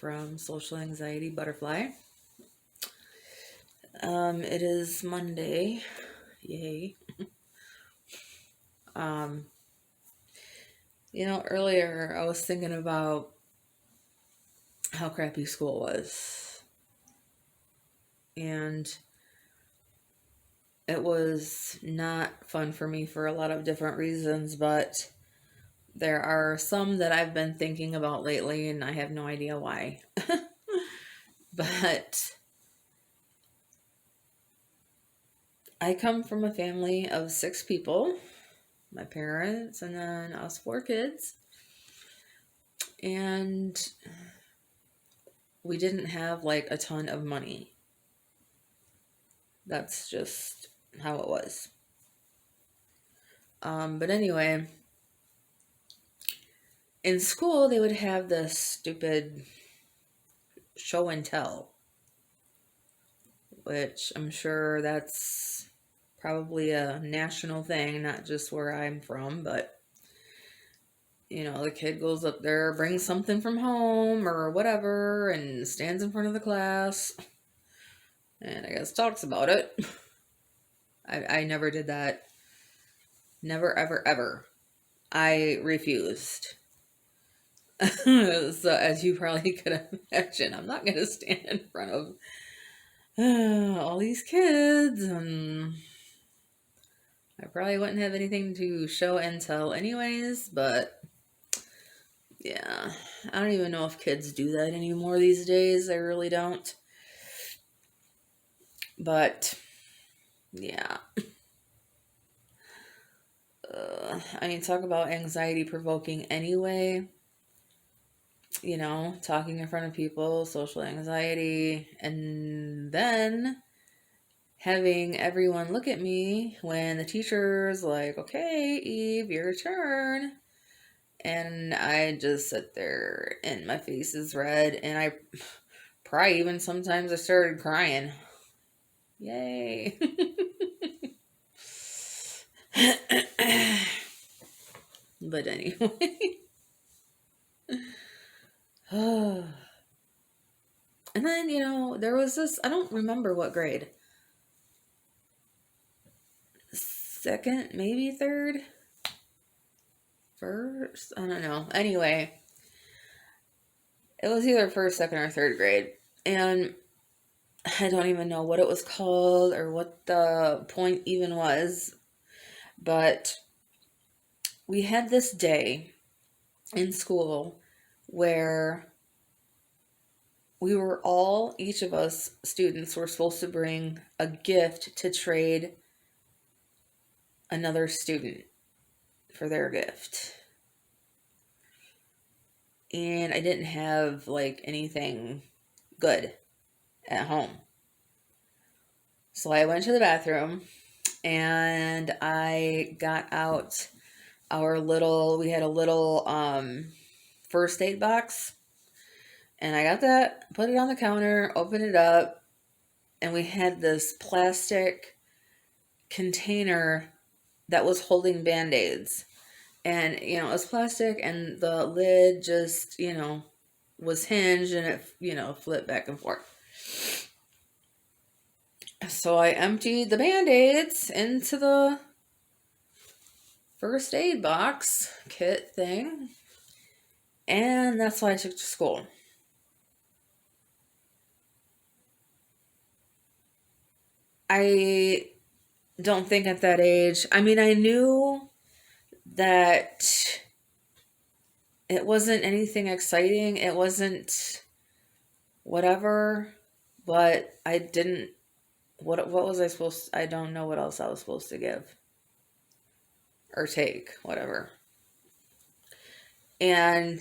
from Social Anxiety Butterfly. It is Monday. Yay. Um, earlier I was thinking about how crappy school was. And it was not fun for me for a lot of different reasons, but there are some that I've been thinking about lately, and I have no idea why. But I come from a family of 6 people, my parents, and then us 4 kids. And we didn't have like a ton of money. That's just how it was. But anyway, in school, they would have this stupid show and tell, which I'm sure that's probably a national thing, not just where I'm from, but the kid goes up there, brings something from home or whatever, and stands in front of the class and I guess talks about it. I never did that. Never, ever, ever. I refused. So, as you probably could imagine, I'm not going to stand in front of all these kids, and I probably wouldn't have anything to show and tell anyways, but yeah, I don't even know if kids do that anymore these days. I really don't. But yeah. Talk about anxiety provoking anyway. Talking in front of people, social anxiety, and then having everyone look at me when the teacher's like, okay, Eve, your turn. And I just sit there and my face is red, and I probably even sometimes I started crying. Yay. But anyway. And then, there was this, I don't remember what grade. Second, maybe third? First? I don't know. Anyway, it was either first, second, or third grade. And I don't even know what it was called or what the point even was. But we had this day in school where we were all, each of us students were supposed to bring a gift to trade another student for their gift. And I didn't have like anything good at home. So I went to the bathroom and I got out we had a little first aid box. And I got that, put it on the counter, opened it up, and we had this plastic container that was holding Band-Aids. And, it was plastic, and the lid just, was hinged, and it, flipped back and forth. So I emptied the Band-Aids into the first aid box kit thing, and that's what I took to school. I don't think at that age, I knew that it wasn't anything exciting. It wasn't whatever, but I didn't, what was I supposed to, I don't know what else I was supposed to give or take, whatever. And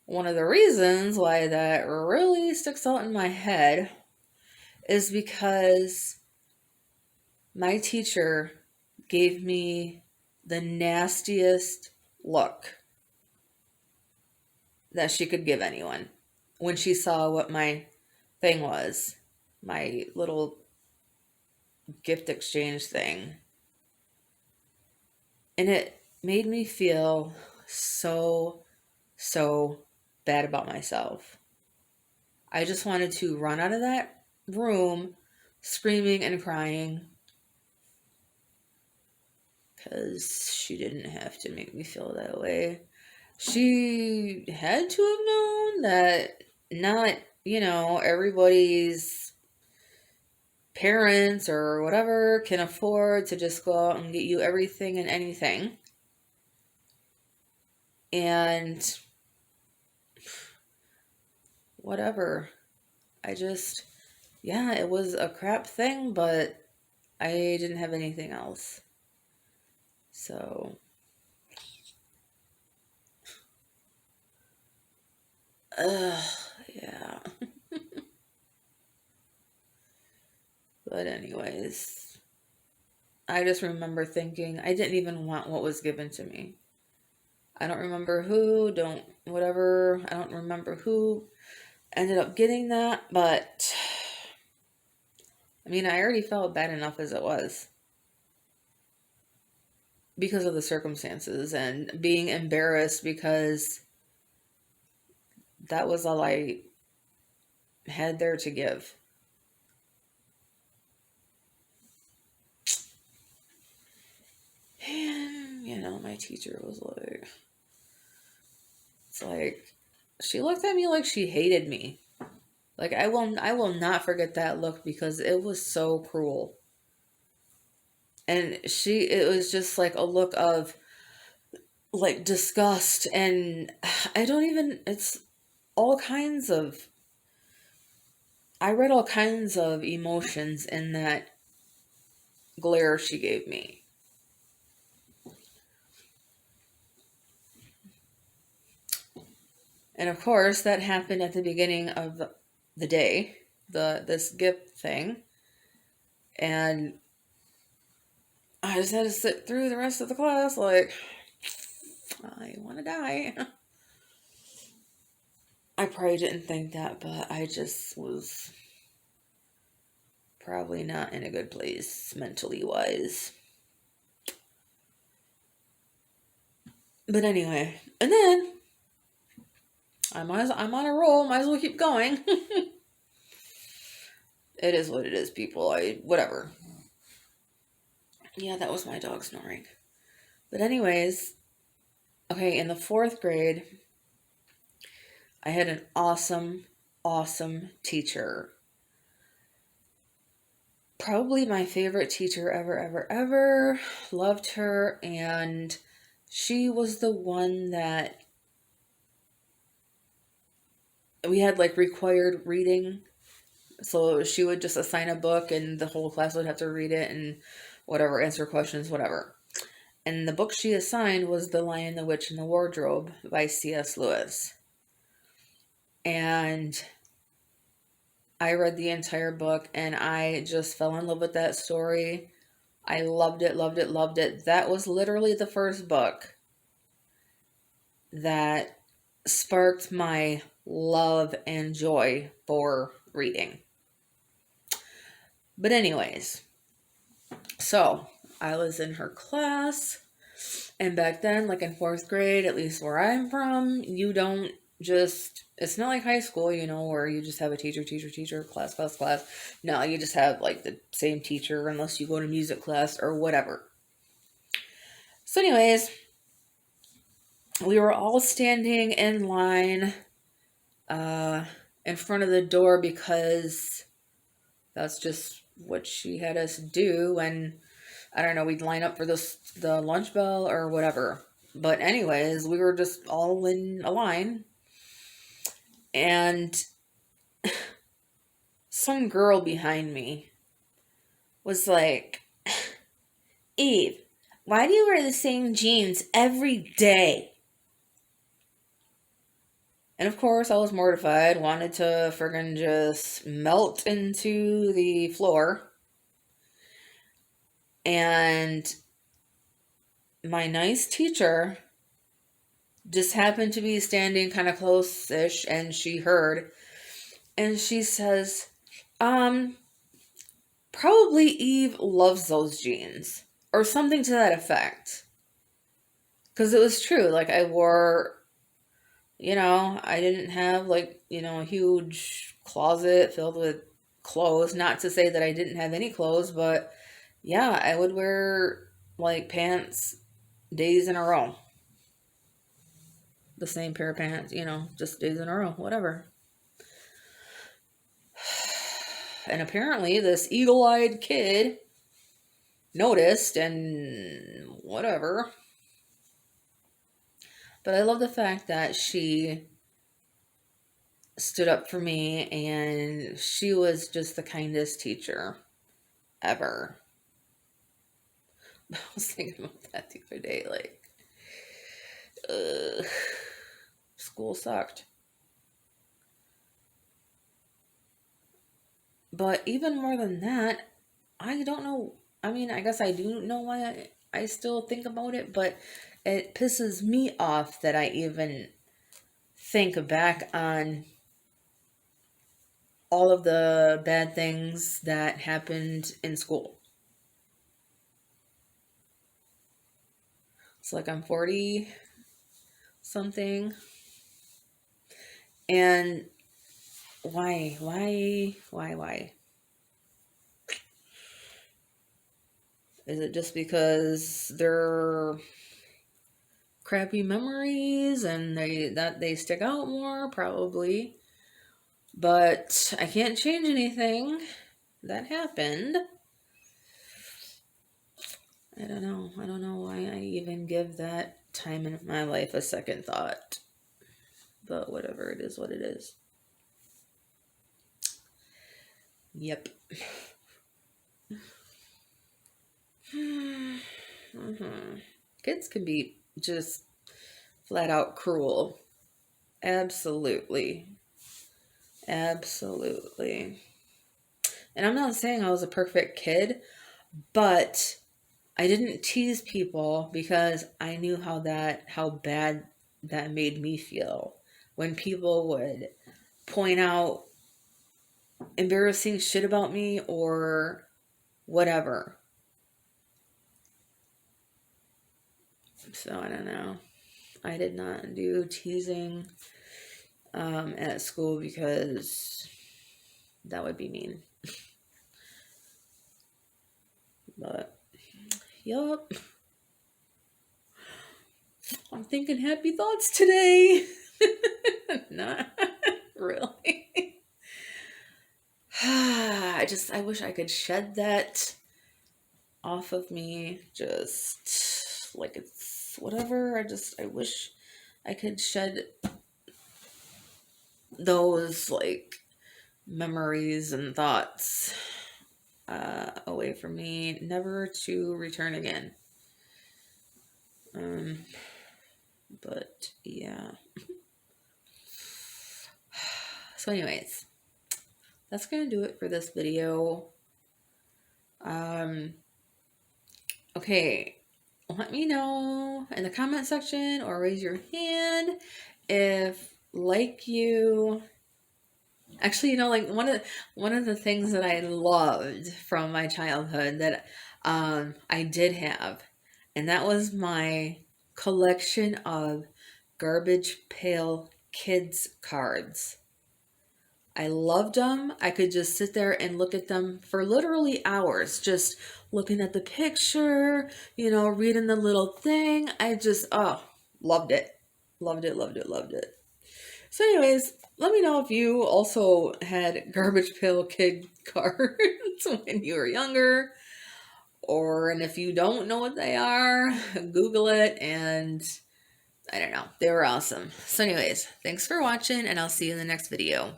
one of the reasons why that really sticks out in my head is because my teacher gave me the nastiest look that she could give anyone when she saw what my thing was, my little gift exchange thing. And it made me feel so bad about myself. I just wanted to run out of that room screaming and crying because she didn't have to make me feel that way. She had to have known that not, everybody's parents or whatever can afford to just go out and get you everything and anything. And whatever. Yeah, it was a crap thing, but I didn't have anything else. So, yeah. But anyways, I just remember thinking I didn't even want what was given to me. I don't remember whatever. I don't remember who ended up getting that, but I mean, I already felt bad enough as it was because of the circumstances and being embarrassed because that was all I had there to give. And, my teacher was like, it's like, she looked at me like she hated me. Like, I will not forget that look because it was so cruel. And it was just like a look of like disgust and it's all kinds of, I read all kinds of emotions in that glare she gave me. And of course, that happened at the beginning of the day, this gift thing. And I just had to sit through the rest of the class like, I want to die. I probably didn't think that, but I just was probably not in a good place mentally wise. But anyway, and then I'm on a roll. Might as well keep going. It is what it is, people. Whatever. Yeah, that was my dog snoring. But anyways, okay, in the 4th grade, I had an awesome, awesome teacher. Probably my favorite teacher ever, ever, ever. Loved her, and she was the one that we had like required reading. So she would just assign a book and the whole class would have to read it and whatever, answer questions, whatever. And the book she assigned was The Lion, the Witch, and the Wardrobe by C.S. Lewis. And I read the entire book and I just fell in love with that story. I loved it, loved it, loved it. That was literally the first book that sparked my love and joy for reading. But anyways, so I was in her class, and back then, like in 4th grade, at least where I'm from, you don't just, it's not like high school, where you just have a teacher, class. No, you just have like the same teacher unless you go to music class or whatever. So anyways, we were all standing in line in front of the door because that's just what she had us do. And I don't know, we'd line up for the lunch bell or whatever. But anyways, we were just all in a line. And some girl behind me was like, Eve, why do you wear the same jeans every day? And of course, I was mortified, wanted to friggin' just melt into the floor. And my nice teacher just happened to be standing kind of close-ish, and she heard. And she says, probably Eve loves those jeans. Or something to that effect. Because it was true. Like, I wore You know, I didn't have like, you know, a huge closet filled with clothes. Not to say that I didn't have any clothes, but yeah, I would wear like pants days in a row. The same pair of pants, you know, just days in a row, whatever. And apparently, this eagle eyed kid noticed and whatever. But I love the fact that she stood up for me and she was just the kindest teacher ever. I was thinking about that the other day. Like, ugh, school sucked. But even more than that, I don't know. I mean, I guess I do know why I still think about it, but it pisses me off that I even think back on all of the bad things that happened in school. It's like I'm 40 something. And why? Is it just because they're crappy memories and they stick out more? Probably. But I can't change anything that happened. I don't know. I don't know why I even give that time in my life a second thought. But whatever, it is what it is. Yep. hmm Kids can be just flat out cruel. Absolutely. Absolutely. And I'm not saying I was a perfect kid, but I didn't tease people because I knew how bad that made me feel when people would point out embarrassing shit about me or whatever. So I don't know. I did not do teasing at school because that would be mean. But yup, I'm thinking happy thoughts today. Not really. I wish I could shed that off of me. Just like it's whatever. I wish I could shed those like memories and thoughts away from me, never to return again. Um, but yeah. So, anyways, that's gonna do it for this video. Um, okay, let me know in the comment section or raise your hand if, like you, actually, you know, like one of the things that I loved from my childhood that I did have, and that was my collection of Garbage Pail Kids cards. I loved them. I could just sit there and look at them for literally hours, just looking at the picture, you know, reading the little thing. I just, oh, loved it. Loved it, loved it, loved it. So, anyways, let me know if you also had Garbage Pail Kid cards when you were younger, and if you don't know what they are, Google it, and I don't know. They were awesome. So, anyways, thanks for watching, and I'll see you in the next video.